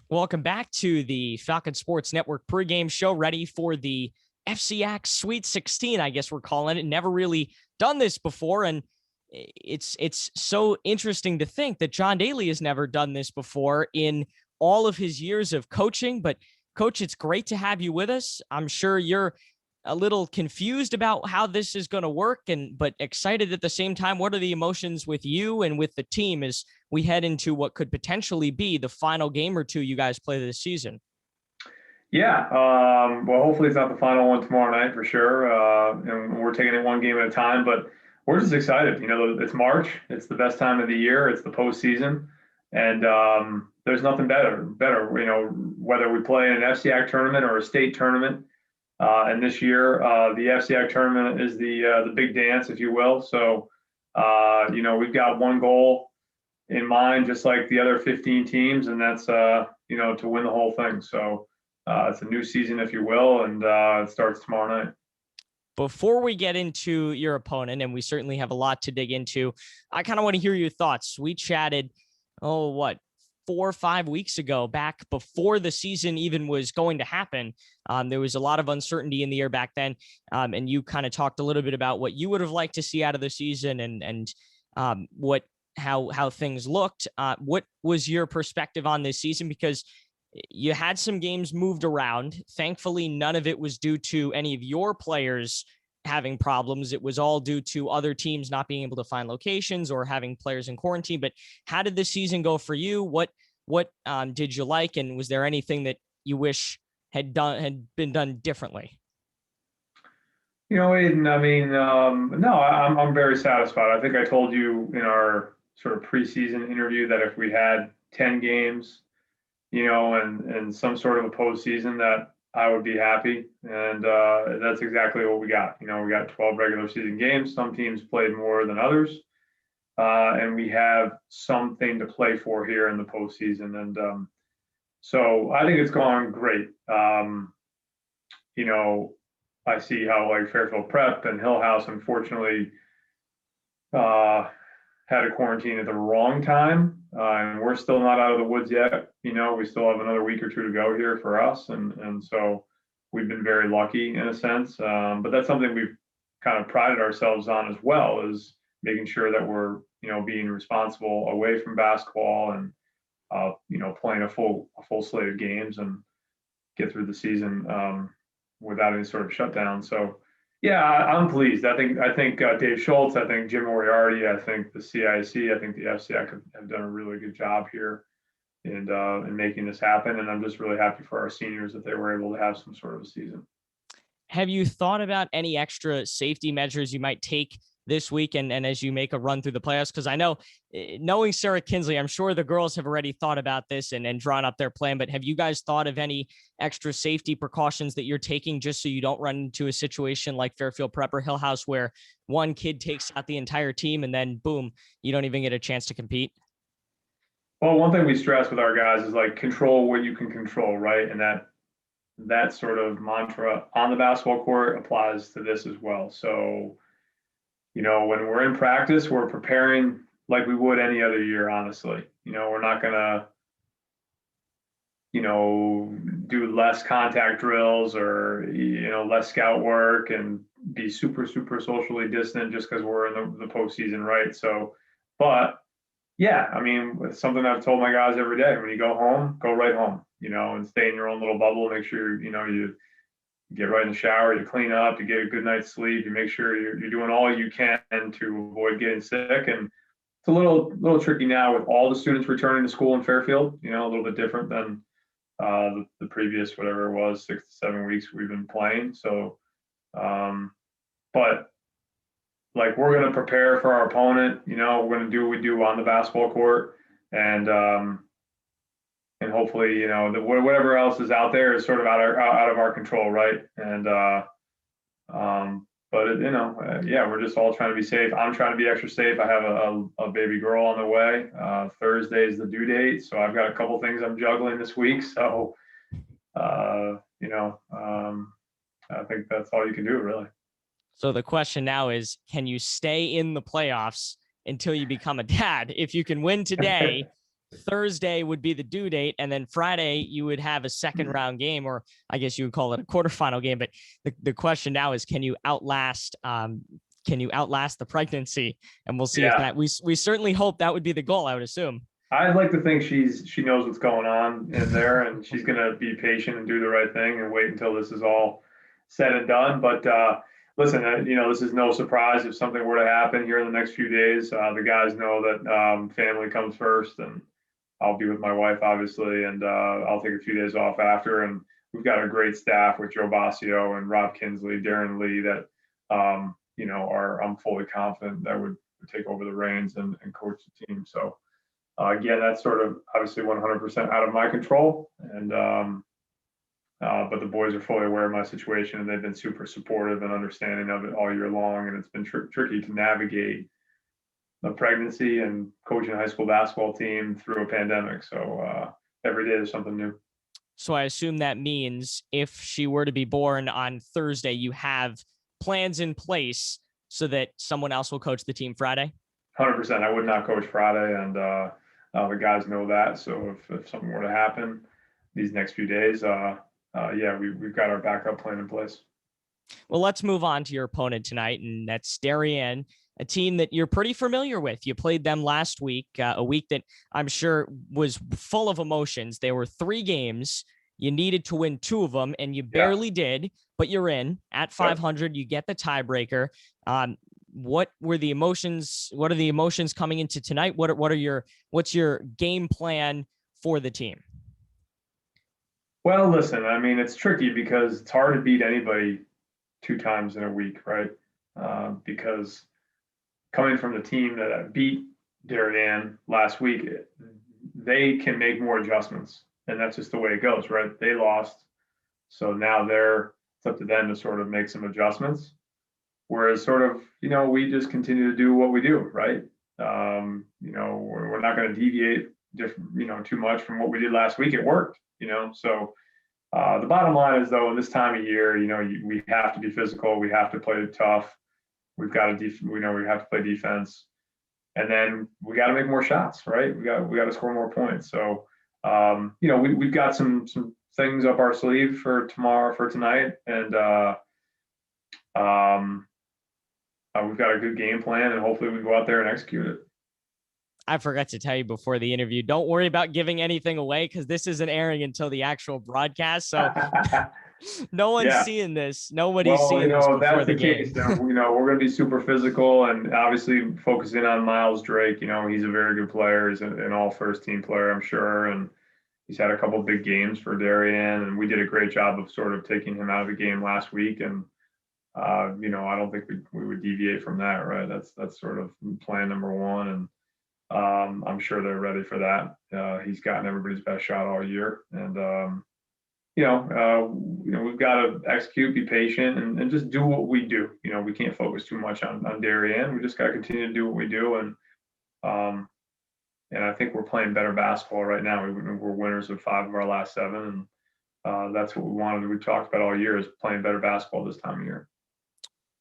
Welcome back to the Falcon Sports Network pregame show, ready for the FCX Sweet 16, I guess we're calling it. Never really done this before, and it's so interesting to think that John Dailey has never done this before in all of his years of coaching. But, Coach, it's great to have you with us. I'm sure you're a little confused about how this is going to work, but excited at the same time. What are the emotions with you and with the team as we head into what could potentially be the final game or two you guys play this season? Yeah, well, hopefully it's not the final one tomorrow night for sure, and we're taking it one game at a time. But we're just excited. It's March. It's the best time of the year. It's the postseason, and there's nothing better. Whether we play in an FCAC tournament or a state tournament. And this year, the FCAC tournament is the big dance, if you will. So, we've got one goal in mind, just like the other 15 teams, and that's to win the whole thing. So it's a new season, if you will, and it starts tomorrow night. Before we get into your opponent, and we certainly have a lot to dig into, I kind of want to hear your thoughts. We chatted, 4 or 5 weeks ago, back before the season even was going to happen. There was a lot of uncertainty in the air back then. And you kind of talked a little bit about what you would have liked to see out of the season and how things looked. What was your perspective on this season? Because you had some games moved around. Thankfully, none of it was due to any of your players having problems. It was all due to other teams not being able to find locations or having players in quarantine. But how did this season go for you? What did you like? And was there anything that you wish had been done differently? Aiden, I mean, no, I'm very satisfied. I think I told you in our sort of preseason interview that if we had 10 games, and some sort of a postseason, that I would be happy. And that's exactly what we got. We got 12 regular season games. Some teams played more than others. And we have something to play for here in the postseason. And so I think it's gone great. I see how like Fairfield Prep and Hill House, unfortunately, had a quarantine at the wrong time. And we're still not out of the woods yet. We still have another week or two to go here for us. And so we've been very lucky in a sense. But that's something we've kind of prided ourselves on as well, is making sure that we're, being responsible away from basketball and, playing a full slate of games and get through the season without any sort of shutdown. So, yeah, I'm pleased. I think Dave Schultz, I think Jim Moriarty, I think the CIC, I think the FCI have done a really good job here in making this happen. And I'm just really happy for our seniors that they were able to have some sort of a season. Have you thought about any extra safety measures you might take this week and as you make a run through the playoffs? Because I know, knowing Sarah Kinsley, I'm sure the girls have already thought about this and drawn up their plan. But have you guys thought of any extra safety precautions that you're taking just so you don't run into a situation like Fairfield Prep or Hill House where one kid takes out the entire team and then boom, you don't even get a chance to compete? Well, one thing we stress with our guys is like control what you can control, right? And that sort of mantra on the basketball court applies to this as well. So, when we're in practice, we're preparing like we would any other year, honestly. We're not going to, do less contact drills or, less scout work and be super, super socially distant just because we're in the postseason, right? So, but yeah, I mean, it's something I've told my guys every day. When you go home, go right home, and stay in your own little bubble. Make sure, you get right in the shower, you clean up, you get a good night's sleep, you make sure you're doing all you can to avoid getting sick. And it's a little tricky now with all the students returning to school in Fairfield, a little bit different than the previous, whatever it was, 6 to 7 weeks we've been playing. So, but like we're going to prepare for our opponent, we're going to do what we do on the basketball court. And hopefully, whatever else is out there is sort of out of our control, right? And but yeah, we're just all trying to be safe. I'm trying to be extra safe. I have a baby girl on the way. Thursday is the due date, so I've got a couple things I'm juggling this week. So, I think that's all you can do, really. So the question now is, can you stay in the playoffs until you become a dad? If you can win today, Thursday would be the due date, and then Friday you would have a second round game, or I guess you would call it a quarterfinal game. But the question now is, can you outlast the pregnancy? And we'll see if that, we certainly hope that would be the goal, I would assume. I'd like to think she knows what's going on in there, and she's going to be patient and do the right thing and wait until this is all said and done. But listen, this is no surprise if something were to happen here in the next few days. The guys know that family comes first, and I'll be with my wife, obviously, and I'll take a few days off after. And we've got a great staff with Joe Basio and Rob Kinsley, Darren Lee, that I'm fully confident that would take over the reins and coach the team. So again, that's sort of obviously 100% out of my control, and but the boys are fully aware of my situation, and they've been super supportive and understanding of it all year long. And it's been tricky to navigate the pregnancy and coaching a high school basketball team through a pandemic. So every day there's something new. So I assume that means if she were to be born on Thursday, you have plans in place so that someone else will coach the team Friday? 100%. I would not coach Friday, and the guys know that. So if something were to happen these next few days, we've got our backup plan in place. Well, let's move on to your opponent tonight, and that's Darien, a team that you're pretty familiar with. You played them last week, a week that I'm sure was full of emotions. There were 3 games. You needed to win 2 of them, and you barely did, but you're in at 500. You get the tiebreaker. What were the emotions? What are the emotions coming into tonight? What's your game plan for the team? Well, listen, I mean, it's tricky because it's hard to beat anybody 2 times in a week, right? Because coming from the team that beat Darien last week, they can make more adjustments, and that's just the way it goes, right? They lost, so now it's up to them to sort of make some adjustments. Whereas sort of, we just continue to do what we do, right? We're not going to deviate too much from what we did last week. It worked, So the bottom line is, though, in this time of year, we have to be physical. We have to play tough. We've got to, we have to play defense, and then we got to make more shots, right? We got to score more points. So, we've got some things up our sleeve for tonight, and we've got a good game plan, and hopefully we can go out there and execute it. I forgot to tell you before the interview, don't worry about giving anything away, because this isn't airing until the actual broadcast. So no one's seeing this. Nobody's seeing this before that's the game. Case, then, we're going to be super physical, and obviously focusing on Miles Drake. He's a very good player. He's an all first team player, I'm sure. And he's had a couple of big games for Darien, and we did a great job of sort of taking him out of the game last week. And, I don't think we would deviate from that, right? That's sort of plan number 1. And, I'm sure they're ready for that. He's gotten everybody's best shot all year, and we've got to execute, be patient, and just do what we do. We can't focus too much on Darien. We just got to continue to do what we do, and I think we're playing better basketball right now. We're winners of 5 of our last 7, and that's what we wanted. We talked about all year, is playing better basketball this time of year.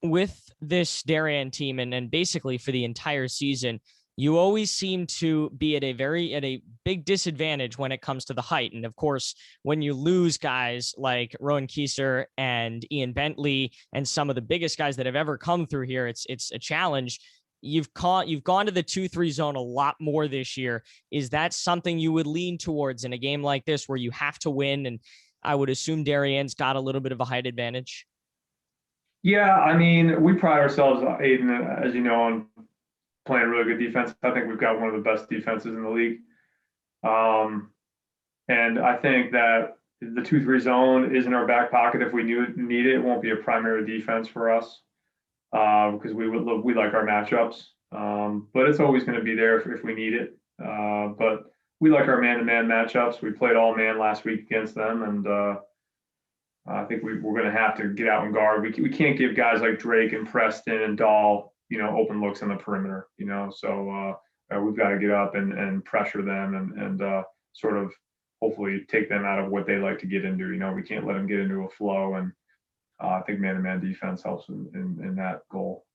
With this Darien team, and basically for the entire season, you always seem to be at a big disadvantage when it comes to the height. And of course, when you lose guys like Rowan Kieser and Ian Bentley and some of the biggest guys that have ever come through here, it's a challenge. You've gone to the 2-3 zone a lot more this year. Is that something you would lean towards in a game like this where you have to win? And I would assume Darien's got a little bit of a height advantage. Yeah, I mean, we pride ourselves, Aiden, as you know, on playing really good defense. I think we've got one of the best defenses in the league. And I think that the 2-3 zone is in our back pocket if we need it. It won't be a primary defense for us because we like our matchups. But it's always going to be there if we need it. But we like our man-to-man matchups. We played all man last week against them, and I think we're going to have to get out and guard. We can't give guys like Drake and Preston and Dahl, open looks on the perimeter, so we've got to get up and pressure them and sort of hopefully take them out of what they like to get into. We can't let them get into a flow, and I think man-to-man defense helps in that goal.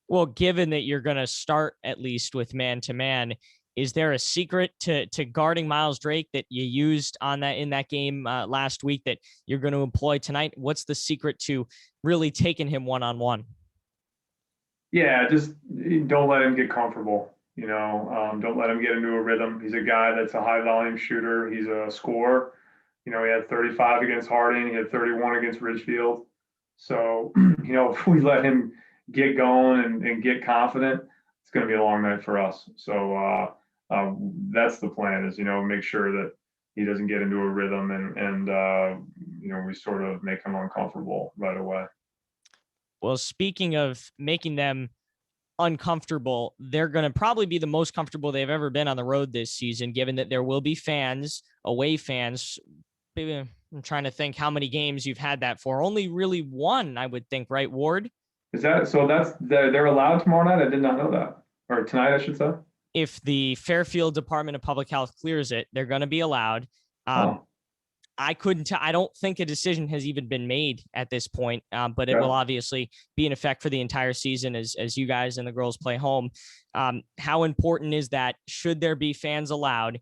Well, given that you're going to start at least with man-to-man, Is there a secret to guarding Miles Drake that you used in that game last week that you're going to employ tonight? What's the secret to really taking him one-on-one? Yeah, just don't let him get comfortable. Don't let him get into a rhythm. He's a guy that's a high volume shooter. He's a scorer. He had 35 against Harding. He had 31 against Ridgefield. So, if we let him get going and get confident, it's going to be a long night for us. So that's the plan is, make sure that he doesn't get into a rhythm and we sort of make him uncomfortable right away. Well, speaking of making them uncomfortable, they're going to probably be the most comfortable they've ever been on the road this season, given that there will be fans, away fans. Maybe I'm trying to think how many games you've had that for. Only really one, I would think, right, Ward? Is that so? They're allowed tomorrow night? I did not know that. Or tonight, I should say. If the Fairfield Department of Public Health clears it, they're going to be allowed. I couldn't tell. I don't think a decision has even been made at this point, but it will obviously be in effect for the entire season as you guys and the girls play home. How important is that? Should there be fans allowed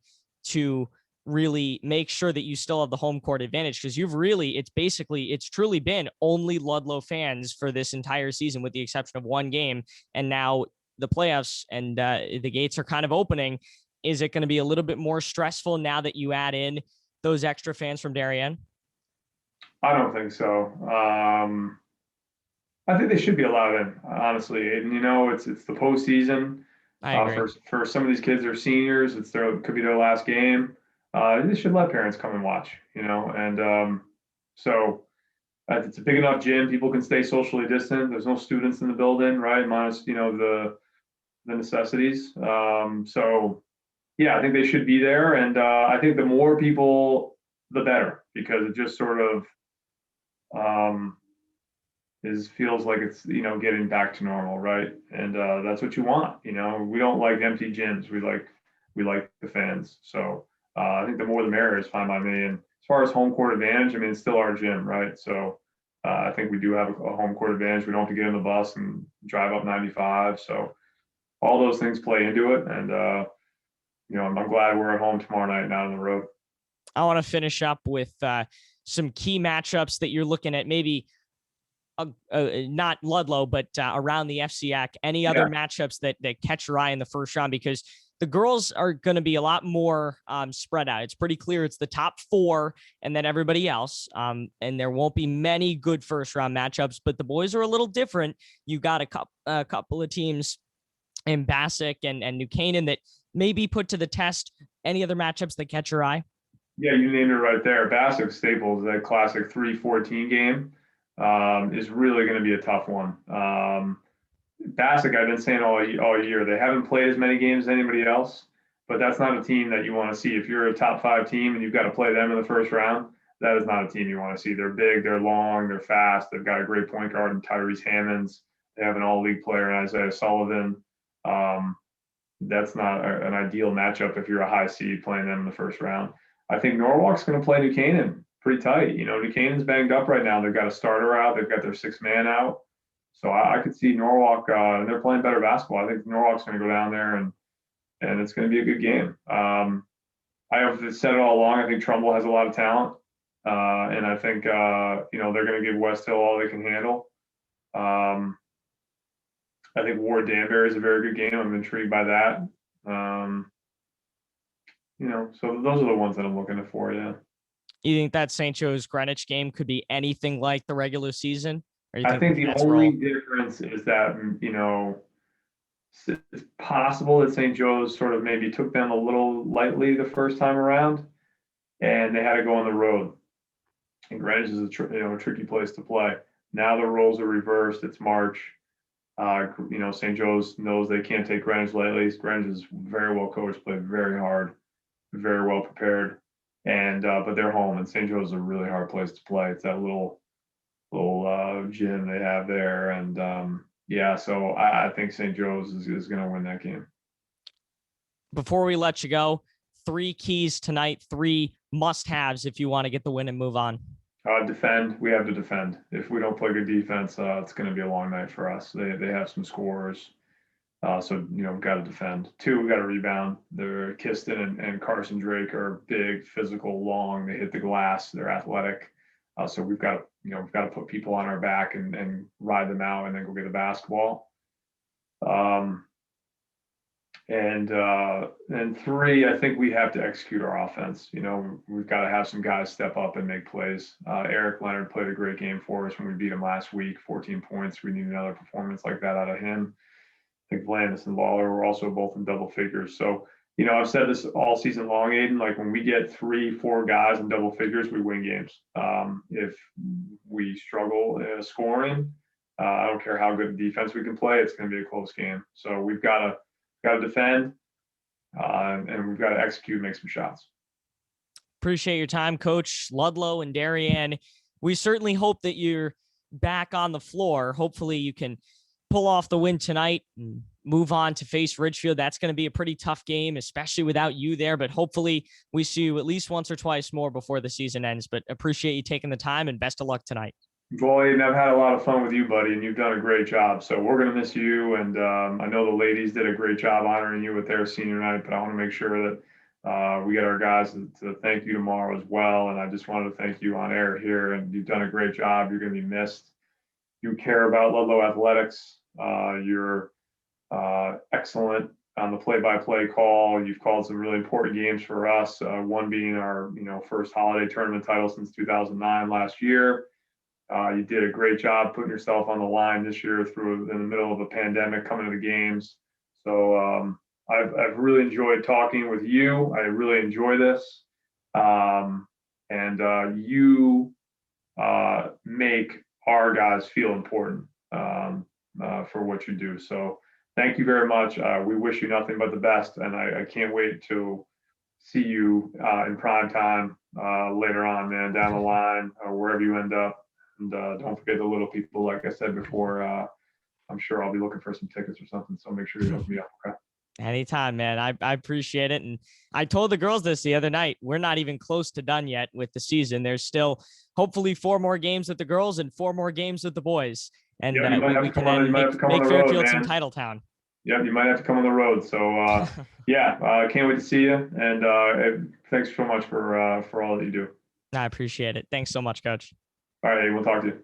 to really make sure that you still have the home court advantage? Because it's truly been only Ludlowe fans for this entire season, with the exception of one game. And now the playoffs and the gates are kind of opening. Is it going to be a little bit more stressful now that you add in those extra fans from Darien? I don't think so. I think they should be allowed in, honestly. And it's the postseason. I agree. For some of these kids, they're seniors. Could be their last game. They should let parents come and watch. So it's a big enough gym. People can stay socially distant. There's no students in the building, right? Minus the necessities. So yeah, I think they should be there, and I think the more people, the better, because it just sort of feels like it's getting back to normal, right? And that's what you want. We don't like empty gyms. We like the fans. So I think the more the merrier is fine by me. And as far as home court advantage, I mean, it's still our gym, right? So I think we do have a home court advantage. We don't have to get in the bus and drive up 95. So all those things play into it, and I'm glad we're at home tomorrow night, not on the road. I want to finish up with some key matchups that you're looking at, maybe not Ludlowe, but around the FCAC. Any other matchups that catch your eye in the first round? Because the girls are going to be a lot more spread out. It's pretty clear it's the top four and then everybody else. And there won't be many good first round matchups, but the boys are a little different. You got a couple of teams in Bassick and New Canaan that may be put to the test. Any other matchups that catch your eye? Yeah, you named it right there. Bassick Staples, that classic 3-14 game, is really going to be a tough one. Bassick, I've been saying all year, they haven't played as many games as anybody else, but that's not a team that you want to see. If you're a top 5 team and you've got to play them in the first round, that is not a team you want to see. They're big, they're long, they're fast. They've got a great point guard in Tyrese Hammonds. They have an all-league player in Isaiah Sullivan. That's not an ideal matchup if you're a high seed playing them in the first round. I think Norwalk's going to play New Canaan pretty tight. New Canaan's banged up right now. They've got a starter out. They've got their 6th man out. So I could see Norwalk, and they're playing better basketball. I think Norwalk's going to go down there, and it's going to be a good game. I have said it all along. I think Trumbull has a lot of talent, and I think they're going to give West Hill all they can handle. I think Ward Danbury is a very good game. I'm intrigued by that. So those are the ones that I'm looking for. Yeah. You think that St. Joe's Greenwich game could be anything like the regular season? I think the only difference is that, it's possible that St. Joe's sort of maybe took them a little lightly the first time around, and they had to go on the road. And Greenwich is a tricky place to play. Now the roles are reversed. It's March. St. Joe's knows they can't take Greenwich lightly. Greenwich is very well coached, played very hard, very well prepared, and but they're home. And St. Joe's is a really hard place to play. It's that little gym they have there, and so I think St. Joe's is going to win that game. Before we let you go, 3 keys tonight, 3 must-haves if you want to get the win and move on. Defend. We have to defend. If we don't play good defense, it's going to be a long night for us. They have some scorers. So, we've got to defend. Two, we got to rebound. They're Kiston and Carson Drake are big, physical, long. They hit the glass. They're athletic. So we've got to put people on our back and ride them out and then go get a basketball. And three, I think we have to execute our offense. We've got to have some guys step up and make plays. Eric Leonard played a great game for us when we beat him last week, 14 points. We need another performance like that out of him. I think Blandis and Lawler were also both in double figures. So, I've said this all season long, Aiden, like when we get 3-4 guys in double figures, we win games. If we struggle scoring, I don't care how good defense we can play, it's going to be a close game. So we've got to defend, and we've got to execute and make some shots. Appreciate your time, Coach. Ludlowe and Darien. We certainly hope that you're back on the floor. Hopefully you can pull off the win tonight and move on to face Ridgefield. That's going to be a pretty tough game, especially without you there, but hopefully we see you at least once or twice more before the season ends. But appreciate you taking the time, and best of luck tonight. Well, Aiden, I've had a lot of fun with you, buddy, and you've done a great job. So we're going to miss you, and I know the ladies did a great job honoring you with their senior night, but I want to make sure that we get our guys to thank you tomorrow as well. And I just wanted to thank you on air here, and you've done a great job. You're going to be missed. You care about Ludlowe athletics. You're excellent on the play-by-play call. You've called some really important games for us. One being our, first holiday tournament title since 2009 last year. You did a great job putting yourself on the line this year in the middle of a pandemic, coming to the games. So I've really enjoyed talking with you. I really enjoy this, and you make our guys feel important for what you do. So thank you very much. We wish you nothing but the best, and I can't wait to see you in prime time later on, man, down the line, wherever you end up. And don't forget the little people, like I said before. I'm sure I'll be looking for some tickets or something, so make sure you hook me up. Okay? Anytime, man. I appreciate it. And I told the girls this the other night. We're not even close to done yet with the season. There's still hopefully 4 more games with the girls and 4 more games with the boys. And we can then make Fairfield some title town. Yeah, you might have to come on the road. So I can't wait to see you. And thanks so much for all that you do. I appreciate it. Thanks so much, Coach. All right, we'll talk to you.